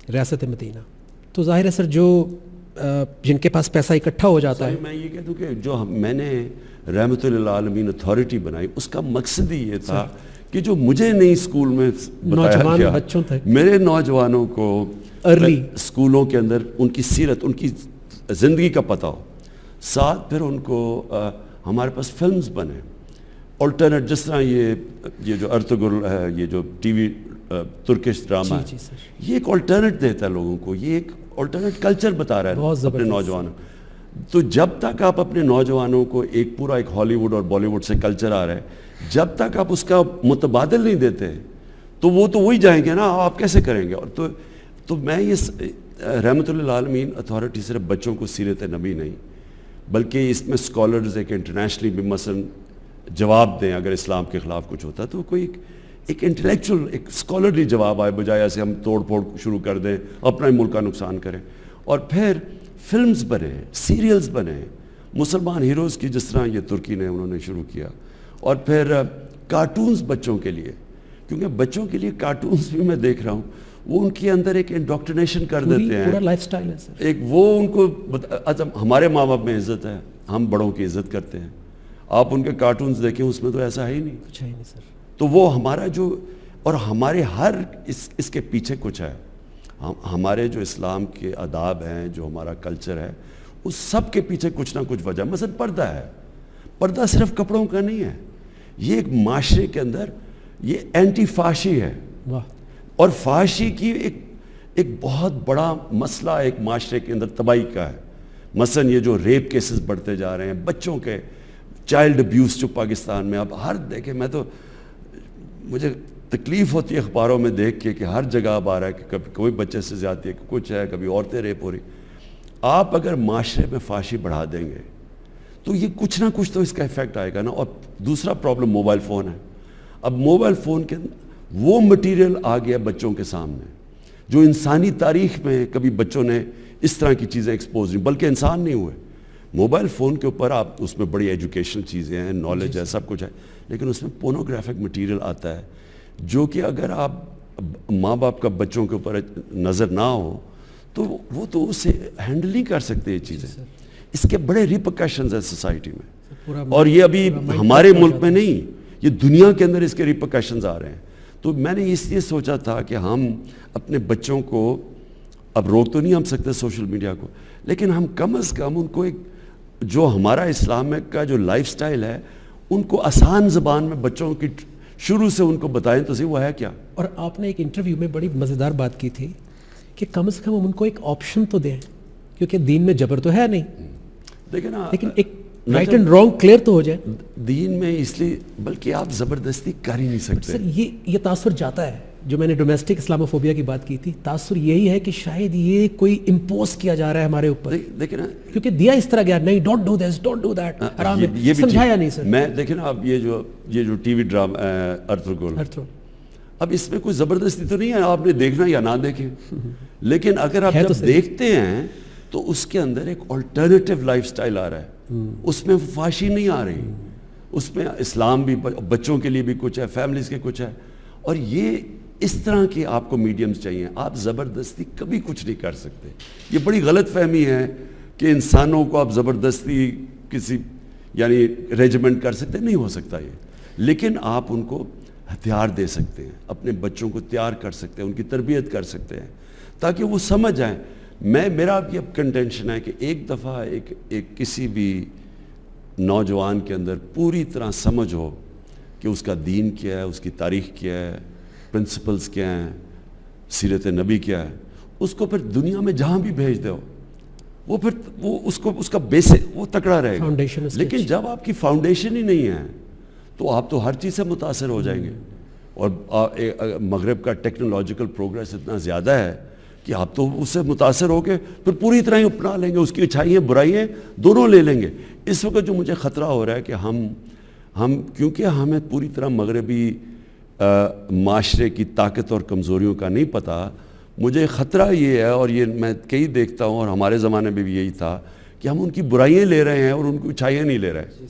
ریاست مدینہ, تو ظاہر ہے سر جو جن کے پاس پیسہ اکٹھا ہو جاتا ہے, میں یہ کہتا ہوں کہ جو میں نے رحمت للعالمین اتھارٹی بنائی, اس کا مقصد ہی یہ تھا کہ جو مجھے نہیں اسکول میں بتایا گیا, بچوں تھے میرے نوجوانوں کو ارلی اسکولوں کے اندر ان کی سیرت, ان کی زندگی کا پتہ ہو. ساتھ پھر ان کو ہمارے پاس فلمز بنے الٹرنیٹ, جس طرح یہ جو ارطغرل ہے, یہ جو ٹی وی ترکش ڈرامہ ہے, یہ ایک الٹرنیٹ دیتا ہے لوگوں کو, یہ ایک الٹرنیٹ کلچر بتا رہا ہے اپنے نوجوانوں. تو جب تک آپ اپنے نوجوانوں کو ایک ہالی ووڈ اور بالی ووڈ سے کلچر آ رہا ہے, جب تک آپ اس کا متبادل نہیں دیتے تو وہ تو وہی جائیں گے نا, آپ کیسے کریں گے. اور تو میں یہ رحمت للعالمین اتھارٹی صرف بچوں کو سیرت نبی نہیں, بلکہ اس میں اسکالرز ایک انٹرنیشنلی بھی مثلا جواب دیں اگر اسلام کے خلاف کچھ ہوتا ہے, تو کوئی ایک انٹلیکچوئل ایک اسکالرلی جواب آئے, بجائے ایسے ہم توڑ پھوڑ شروع کر دیں, اپنا ہی ملک کا نقصان کریں. اور پھر فلمز بنے, سیریلز بنے مسلمان ہیروز کی, جس طرح یہ ترکی نے انہوں نے شروع کیا. اور پھر کارٹونز بچوں کے لیے, کیونکہ بچوں کے لیے کارٹونز بھی میں دیکھ رہا ہوں, وہ ان کے اندر ایک انڈوکٹرینیشن کر دیتے ہیں, پورا لائف سٹائل ہے سر. ایک وہ ان کو ہمارے ماں باپ میں عزت ہے, ہم بڑوں کی عزت کرتے ہیں. آپ ان کے کارٹونز دیکھیں, اس میں تو ایسا ہے ہی نہیں, کچھ ہے ہی نہیں سر. تو وہ ہمارا جو, اور ہمارے ہر اس کے پیچھے کچھ ہے. ہمارے جو اسلام کے آداب ہیں, جو ہمارا کلچر ہے, اس سب کے پیچھے کچھ نہ کچھ وجہ. مثلا پردہ ہے, پردہ صرف کپڑوں کا نہیں ہے, یہ ایک معاشرے کے اندر یہ اینٹی فحاشی ہے. واہ. اور فحاشی کی ایک بہت بڑا مسئلہ ایک معاشرے کے اندر تباہی کا ہے. مثلا یہ جو ریپ کیسز بڑھتے جا رہے ہیں, بچوں کے چائلڈ ابیوز جو پاکستان میں اب ہر دیکھیں, میں تو مجھے تکلیف ہوتی ہے اخباروں میں دیکھ کے کہ ہر جگہ اب آ رہا ہے کہ کبھی کوئی بچے سے زیادتی ہے, کچھ ہے, کبھی عورتیں ریپ ہو رہی. آپ اگر معاشرے میں فحاشی بڑھا دیں گے تو یہ کچھ نہ کچھ تو اس کا ایفیکٹ آئے گا نا. اور دوسرا پرابلم موبائل فون ہے. اب موبائل فون کے وہ مٹیریل آ گیا بچوں کے سامنے جو انسانی تاریخ میں کبھی بچوں نے اس طرح کی چیزیں ایکسپوز نہیں, بلکہ انسان نہیں ہوئے. موبائل فون کے اوپر آپ اس میں بڑی ایجوکیشنل چیزیں ہیں, نالج ہے, سب کچھ ہے, لیکن اس میں پورنوگرافک مٹیریل آتا ہے جو کہ اگر آپ ماں باپ کا بچوں کے اوپر نظر نہ ہو تو وہ تو اسے ہینڈل نہیں کر سکتے یہ چیزیں. اس کے بڑے ریپرکشنز ہیں سوسائٹی میں, اور یہ ابھی ہمارے ملک میں نہیں, یہ دنیا کے اندر اس کے ریپرکشنز آ رہے ہیں. تو میں نے اس لیے سوچا تھا کہ ہم اپنے بچوں کو, اب روک تو نہیں ہم سکتے سوشل میڈیا کو, لیکن ہم کم از کم ان کو ایک جو ہمارا اسلام کا جو لائف سٹائل ہے ان کو آسان زبان میں بچوں کی شروع سے ان کو بتائیں تو صحیح وہ ہے کیا. اور آپ نے ایک انٹرویو میں بڑی مزیدار بات کی تھی کہ کم از کم ہم ان کو ایک آپشن تو دیں, کیونکہ دین میں جبر تو ہے نہیں, دیکھیں نا, لیکن ایک رائٹ اینڈ رانگ کلیئر تو ہو جائے. دین میں اس لیے بلکہ آپ زبردستی کر ہی نہیں سکتے. سر یہ تاثر جاتا ہے, جو میں نے ڈومیسٹک اسلاموفوبیا کی بات کی تھی, تاثر یہی ہے کہ شاید یہ کوئی امپوز کیا جا رہا ہے ہمارے اوپر, دیکھیں نا, کیونکہ دیا اس طرح گیا, نہیں don't do this, don't do that, آرام ہے, سمجھایا نہیں سر. میں دیکھیں نا, اب یہ جو ٹی وی ڈرامہ ارطغرل, اب اس میں کوئی زبردستی تو نہیں ہے, آپ نے دیکھنا یا نہ دیکھیں, لیکن اگر آپ جب دیکھتے ہیں تو اس کے اندر ایک آلٹرنیٹیو لائف سٹائل آ رہا ہے, اس میں فحاشی نہیں آ رہی, اس میں اسلام بھی, بچوں کے لیے بھی کچھ ہے, فیملیز کے کچھ ہے. اور یہ اس طرح کے آپ کو میڈیمز چاہیے, آپ زبردستی کبھی کچھ نہیں کر سکتے. یہ بڑی غلط فہمی ہے کہ انسانوں کو آپ زبردستی کسی یعنی ریجیمنٹ کر سکتے, نہیں ہو سکتا یہ. لیکن آپ ان کو ہتھیار دے سکتے ہیں, اپنے بچوں کو تیار کر سکتے ہیں, ان کی تربیت کر سکتے ہیں تاکہ وہ سمجھ آئیں. میرا بھی اب کنٹینشن ہے کہ ایک دفعہ ایک کسی بھی نوجوان کے اندر پوری طرح سمجھ ہو کہ اس کا دین کیا ہے, اس کی تاریخ کیا ہے, پرنسپلز کیا ہیں, سیرت نبی کیا ہے, اس کو پھر دنیا میں جہاں بھی بھیج دو, وہ پھر وہ اس کا بیسک وہ تکڑا رہے گا. لیکن جب آپ کی فاؤنڈیشن ہی نہیں ہے تو آپ تو ہر چیز سے متاثر ہو جائیں گے. اور مغرب کا ٹیکنالوجیکل پروگریس اتنا زیادہ ہے کہ آپ تو اس سے متاثر ہو کے پھر پوری طرح ہی اپنا لیں گے, اس کی اچھائیاں برائیاں دونوں لے لیں گے. اس وقت جو مجھے خطرہ ہو رہا ہے کہ ہم کیونکہ ہمیں پوری طرح مغربی معاشرے کی طاقت اور کمزوریوں کا نہیں پتہ, مجھے خطرہ یہ ہے, اور یہ میں کئی دیکھتا ہوں اور ہمارے زمانے میں بھی یہی تھا, کہ ہم ان کی برائیاں لے رہے ہیں اور ان کی اچھائیاں نہیں لے رہے.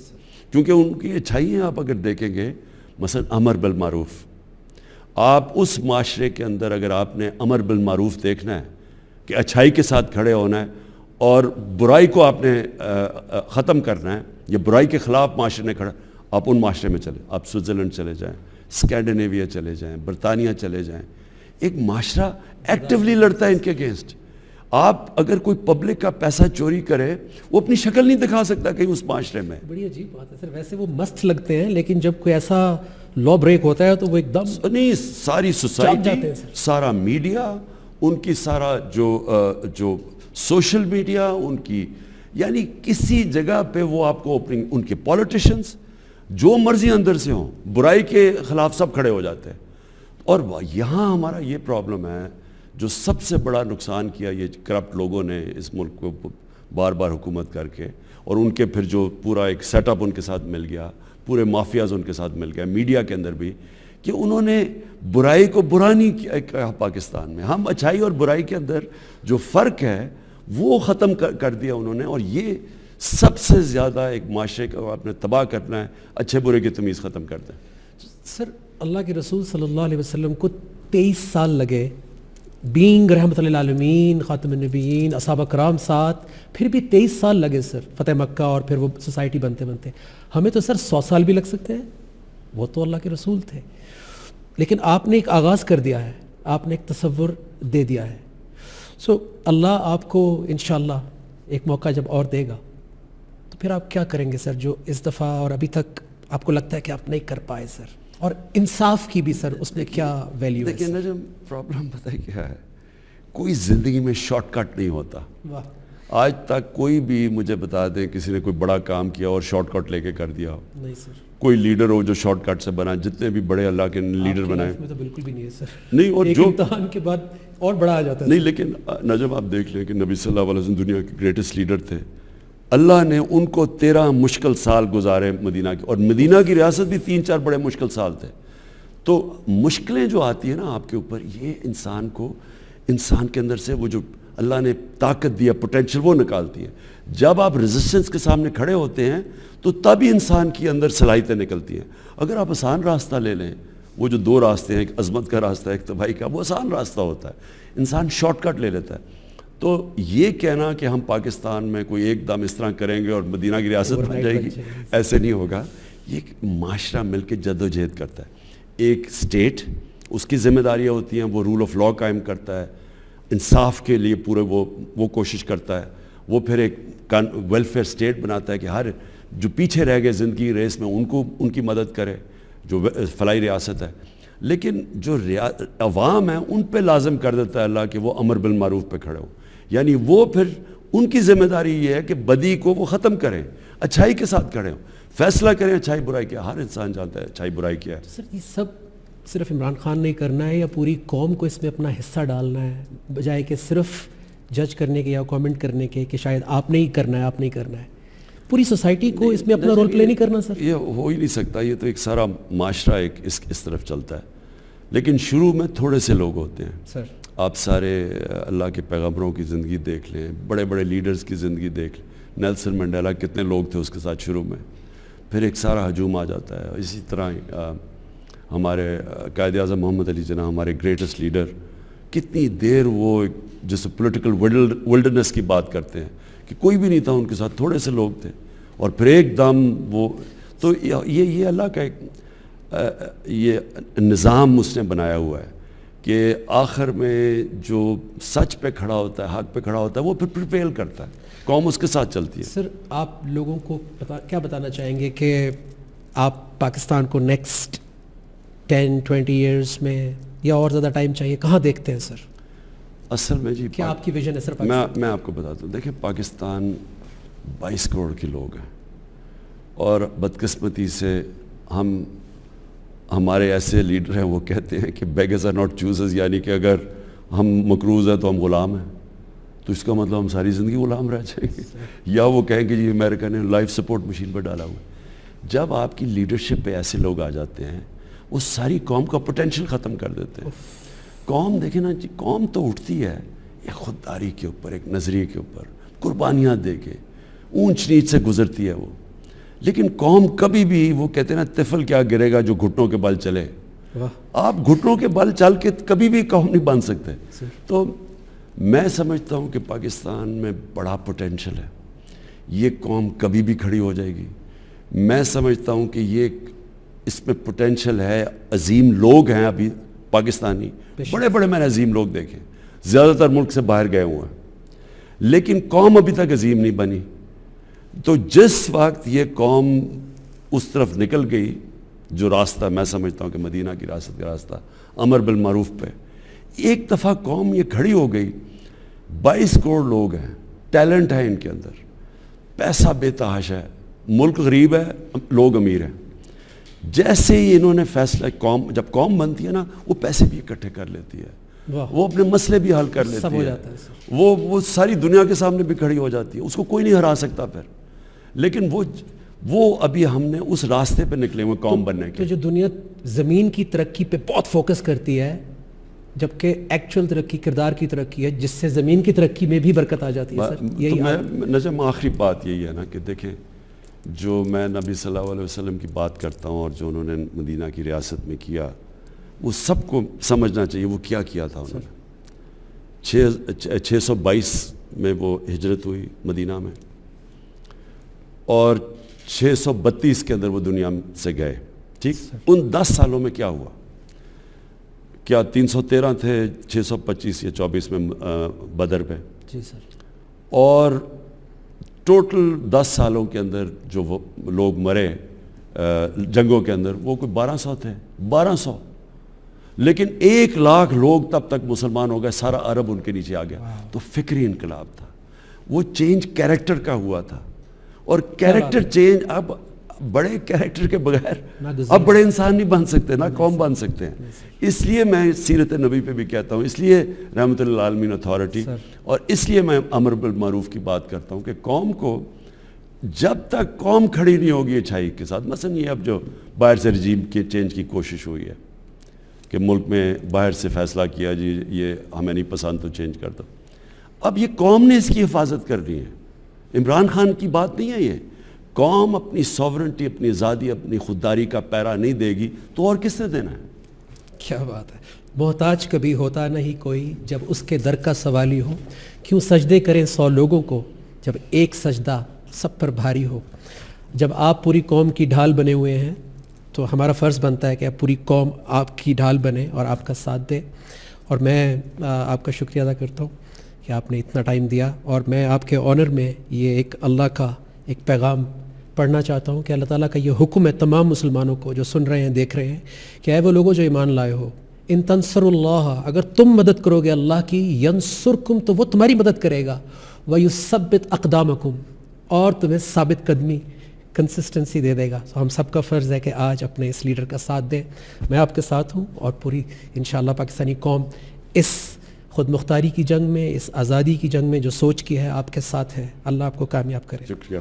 کیونکہ ان کی اچھائیاں آپ اگر دیکھیں گے, مثلا امر بالمعروف, آپ اس معاشرے کے اندر اگر آپ نے امر بالمعروف دیکھنا ہے کہ اچھائی کے ساتھ کھڑے ہونا ہے اور برائی کو آپ نے ختم کرنا ہے, یا برائی کے خلاف معاشرے نے کھڑا, آپ ان معاشرے میں چلیں, آپ سوئٹزرلینڈ چلے جائیں, اسکینڈینیویا چلے جائیں, برطانیہ چلے جائیں, ایک معاشرہ ایکٹیولی لڑتا ہے ان کے اگینسٹ. آپ اگر کوئی پبلک کا پیسہ چوری کرے, وہ اپنی شکل نہیں دکھا سکتا کہیں اس معاشرے میں. بڑی عجیب بات ہے سر, ویسے وہ مست لگتے ہیں, لیکن جب کوئی ایسا لا بریک ہوتا ہے تو وہ ایک دم نہیں, ساری سوسائٹی, سارا میڈیا, ان کی سارا جو سوشل میڈیا ان کی, یعنی کسی جگہ پہ وہ آپ کو اوپننگ, ان کے پولیٹیشنز جو مرضی اندر سے ہوں, برائی کے خلاف سب کھڑے ہو جاتے ہیں. اور یہاں ہمارا یہ پرابلم ہے, جو سب سے بڑا نقصان کیا یہ کرپٹ لوگوں نے اس ملک کو بار بار حکومت کر کے, اور ان کے پھر جو پورا ایک سیٹ اپ ان کے ساتھ مل گیا, پورے مافیاز ان کے ساتھ مل گیا, میڈیا کے اندر بھی, کہ انہوں نے برائی کو برا نہیں کیا پاکستان میں. ہم اچھائی اور برائی کے اندر جو فرق ہے وہ ختم کر دیا انہوں نے. اور یہ سب سے زیادہ ایک معاشرے کو آپ نے تباہ کرنا ہے, اچھے برے کی تمیز ختم کر دیں. سر اللہ کے رسول صلی اللہ علیہ وسلم کو 23 سال لگے بینگ رحمۃ للعالمین خاتم النبیین اصحاب کرام ساتھ, پھر بھی 23 سال لگے سر فتح مکہ اور پھر وہ سوسائٹی بنتے بنتے. ہمیں تو سر 100 سال بھی لگ سکتے ہیں, وہ تو اللہ کے رسول تھے. لیکن آپ نے ایک آغاز کر دیا ہے, آپ نے ایک تصور دے دیا ہے. سو اللہ آپ کو انشاءاللہ ایک موقع جب اور دے گا تو پھر آپ کیا کریں گے سر, جو اس دفعہ اور ابھی تک آپ کو لگتا ہے کہ آپ نہیں کر پائے سر, اور انصاف کی بھی سر اس میں کیا ویلیو ہے؟ دیکھیں نجم, پرابلم پتہ ہے کیا ہے, کوئی زندگی میں شارٹ کٹ نہیں ہوتا. آج تک کوئی بھی مجھے بتا دیں کسی نے کوئی بڑا کام کیا اور شارٹ کٹ لے کے کر دیا ہو؟ نہیں سر. کوئی لیڈر ہو جو شارٹ کٹ سے بنا, جتنے بھی بڑے اللہ کے لیڈر بنائے میں تو بالکل بھی نہیں ہے سر. نہیں, اور ایک جو امتحان کے بعد اور بڑا آ جاتا ہے. نہیں, لیکن نجم آپ دیکھ لیں کہ نبی صلی اللہ علیہ وسلم دنیا کے گریٹسٹ لیڈر تھے. اللہ نے ان کو 13 مشکل سال گزارے مدینہ کے, اور مدینہ کی ریاست بھی 3-4 بڑے مشکل سال تھے. تو مشکلیں جو آتی ہیں نا آپ کے اوپر, یہ انسان کے اندر سے وہ جو اللہ نے طاقت دیا, پوٹینشیل, وہ نکالتی ہے. جب آپ ریزسٹنس کے سامنے کھڑے ہوتے ہیں تو تب ہی انسان کی اندر صلاحیتیں نکلتی ہیں. اگر آپ آسان راستہ لے لیں, وہ جو 2 راستے ہیں, ایک عظمت کا راستہ ہے, ایک تباہی کا, وہ آسان راستہ ہوتا ہے, انسان شارٹ کٹ لے لیتا ہے. تو یہ کہنا کہ ہم پاکستان میں کوئی ایک دم اس طرح کریں گے اور مدینہ کی ریاست بن جائے گی, ایسے نہیں ہوگا. یہ ایک معاشرہ مل کے جد و جہد کرتا ہے. ایک اسٹیٹ, اس کی ذمہ داریاں ہوتی ہیں, وہ رول آف لا قائم کرتا ہے, انصاف کے لیے پورے وہ کوشش کرتا ہے. وہ پھر ایک ویلفیئر اسٹیٹ بناتا ہے کہ ہر جو پیچھے رہ گئے زندگی ریس میں ان کی مدد کرے, جو فلاحی ریاست ہے. لیکن جو عوام ہیں ان پہ لازم کر دیتا ہے اللہ کہ وہ امر بالمعروف پہ کھڑے ہوں. یعنی وہ پھر ان کی ذمہ داری یہ ہے کہ بدی کو وہ ختم کریں, اچھائی کے ساتھ کھڑے ہوں, فیصلہ کریں اچھائی برائی کیا. ہر انسان جانتا ہے اچھائی برائی کیا ہے. سر یہ سب صرف عمران خان نے کرنا ہے یا پوری قوم کو اس میں اپنا حصہ ڈالنا ہے, بجائے کہ صرف جج کرنے کے یا کامنٹ کرنے کے کہ شاید آپ نے ہی کرنا ہے, آپ نہیں کرنا ہے؟ پوری سوسائٹی کو اس میں اپنا رول پلے نہیں کرنا سر؟ یہ ہو ہی نہیں سکتا. یہ تو ایک سارا معاشرہ ایک اس طرف چلتا ہے. لیکن شروع میں تھوڑے سے لوگ ہوتے ہیں سر. آپ سارے اللہ کے پیغمبروں کی زندگی دیکھ لیں, بڑے بڑے لیڈرز کی زندگی دیکھ لیں. نیلسن منڈیلا کتنے لوگ تھے اس کے ساتھ شروع میں, پھر ایک سارا ہجوم آ جاتا ہے. اسی طرح ہمارے قائد اعظم محمد علی جناح, ہمارے گریٹسٹ لیڈر, کتنی دیر وہ جیسے پولیٹیکل ولڈرنس کی بات کرتے ہیں کہ کوئی بھی نہیں تھا ان کے ساتھ, تھوڑے سے لوگ تھے, اور پھر ایک دم وہ. تو یہ اللہ کا ایک یہ نظام اس نے بنایا ہوا ہے کہ آخر میں جو سچ پہ کھڑا ہوتا ہے, حق پہ کھڑا ہوتا ہے, وہ پھر پریویل کرتا ہے, قوم اس کے ساتھ چلتی ہے. سر آپ لوگوں کو کیا بتانا چاہیں گے کہ آپ پاکستان کو نیکسٹ 10-20 ایئرس میں یا اور زیادہ ٹائم چاہیے, کہاں دیکھتے ہیں سر؟ اصل میں جی کیا آپ کی ویژن ہے سر؟ میں آپ کو بتاتا ہوں. دیکھیں پاکستان 22 کروڑ کے لوگ ہیں, اور بدقسمتی سے ہمارے ایسے لیڈر ہیں وہ کہتے ہیں کہ بیگرز آر ناٹ چوزرز, یعنی کہ اگر ہم مقروض ہیں تو ہم غلام ہیں. تو اس کا مطلب ہم ساری زندگی غلام رہ جائیں گے. یا وہ کہیں کہ جی امریکہ نے لائف سپورٹ مشین پر ڈالا ہوا ہے. جب آپ کی لیڈرشپ پہ ایسے لوگ آ جاتے ہیں, وہ ساری قوم کا پوٹینشیل ختم کر دیتے ہیں. قوم دیکھیں نا جی, قوم تو اٹھتی ہے ایک خودداری کے اوپر, ایک نظریے کے اوپر, قربانیاں دے کے, اونچ نیچ سے گزرتی ہے وہ. لیکن قوم کبھی بھی, وہ کہتے ہیں نا طفل کیا گرے گا جو گھٹنوں کے بل چلے. آپ گھٹنوں کے بل چل کے کبھی بھی قوم نہیں بن سکتے. تو میں سمجھتا ہوں کہ پاکستان میں بڑا پوٹینشیل ہے, یہ قوم کبھی بھی کھڑی ہو جائے گی. میں سمجھتا ہوں کہ یہ اس میں پوٹینشیل ہے. عظیم لوگ ہیں ابھی پاکستانی, بڑے بڑے میں نے عظیم لوگ دیکھے, زیادہ تر ملک سے باہر گئے ہوئے ہیں, لیکن قوم ابھی تک عظیم نہیں بنی. تو جس وقت یہ قوم اس طرف نکل گئی, جو راستہ میں سمجھتا ہوں کہ مدینہ کی ریاست کا راستہ, امر بالمعروف پہ, ایک دفعہ قوم یہ کھڑی ہو گئی. 22 کروڑ لوگ ہیں, ٹیلنٹ ہے ان کے اندر, پیسہ بے تحاشا ہے, ملک غریب ہے, لوگ امیر ہیں. جیسے ہی انہوں نے فیصلہ, جب قوم بنتی ہے نا, وہ پیسے بھی اکٹھے کر لیتی ہے, وہ اپنے مسئلے بھی حل کر لیتی ہے, وہ ساری دنیا کے سامنے بھی کھڑی ہو جاتی ہے, اس کو کوئی نہیں ہرا سکتا پھر. لیکن وہ ابھی ہم نے اس راستے پہ نکلے ہوئے قوم بننے تو کے. جو دنیا زمین کی ترقی پہ بہت فوکس کرتی ہے جبکہ ایکچوئل ترقی کردار کی ترقی ہے جس سے زمین کی ترقی میں بھی برکت آ جاتی ہے. سر یہی نجم آخری بات یہی ہے نا کہ دیکھیں جو میں نبی صلی اللہ علیہ وسلم کی بات کرتا ہوں اور جو انہوں نے مدینہ کی ریاست میں کیا وہ سب کو سمجھنا چاہیے وہ کیا تھا انہوں نے. 622 میں وہ ہجرت ہوئی مدینہ میں اور 632 کے اندر وہ دنیا سے گئے. ٹھیک, ان 10 سالوں میں کیا ہوا؟ کیا 313 تھے 625 یا 24 میں بدر پہ؟ جی سر. اور ٹوٹل 10 سالوں کے اندر جو وہ لوگ مرے جنگوں کے اندر وہ کوئی 1200 تھے. 1200 لیکن 1 لاکھ لوگ تب تک مسلمان ہو گئے, سارا عرب ان کے نیچے آ گیا. تو فکری انقلاب تھا, وہ چینج کیریکٹر کا ہوا تھا. اور کیریکٹر چینج اب بڑے کیریکٹر کے بغیر اب بڑے انسان نہیں بن سکتے, نہ قوم بن سکتے ہیں. اس لیے میں سیرت نبی پہ بھی کہتا ہوں, اس لیے رحمۃ اللہ عالمین اتھارٹی, اور اس لیے میں امر بالمعروف کی بات کرتا ہوں کہ قوم کو جب تک قوم کھڑی نہیں ہوگی اچھائی کے ساتھ. مثلا یہ اب جو باہر سے رجیم کے چینج کی کوشش ہوئی ہے کہ ملک میں باہر سے فیصلہ کیا جی یہ ہمیں نہیں پسند تو چینج کر دو, اب یہ قوم نے اس کی حفاظت کرنی ہے. عمران خان کی بات نہیں ہے یہ. قوم اپنی سوورنٹی, اپنی آزادی, اپنی خودداری کا پیرا نہیں دے گی تو اور کس نے دینا ہے؟ کیا بات ہے. محتاج کبھی ہوتا نہیں کوئی جب اس کے در کا سوالی ہو, کیوں سجدے کریں 100 لوگوں کو جب ایک سجدہ سب پر بھاری ہو. جب آپ پوری قوم کی ڈھال بنے ہوئے ہیں تو ہمارا فرض بنتا ہے کہ اب پوری قوم آپ کی ڈھال بنے اور آپ کا ساتھ دے. اور میں آپ کا شکریہ ادا کرتا ہوں کہ آپ نے اتنا ٹائم دیا, اور میں آپ کے آنر میں یہ ایک اللہ کا ایک پیغام پڑھنا چاہتا ہوں کہ اللہ تعالیٰ کا یہ حکم ہے تمام مسلمانوں کو جو سن رہے ہیں, دیکھ رہے ہیں, کہ اے وہ لوگوں جو ایمان لائے ہو, ان تنصر اللہ, اگر تم مدد کرو گے اللہ کی, ینصرکم, تو وہ تمہاری مدد کرے گا, ویثبت اقدامکم, اور تمہیں ثابت قدمی کنسسٹنسی دے دے گا. تو ہم سب کا فرض ہے کہ آج اپنے اس لیڈر کا ساتھ دیں. میں آپ کے ساتھ ہوں اور پوری انشاءاللہ پاکستانی قوم اس خود مختاری کی جنگ میں, اس آزادی کی جنگ میں جو سوچ کی ہے آپ کے ساتھ ہے. اللہ آپ کو کامیاب کرے. شکریہ.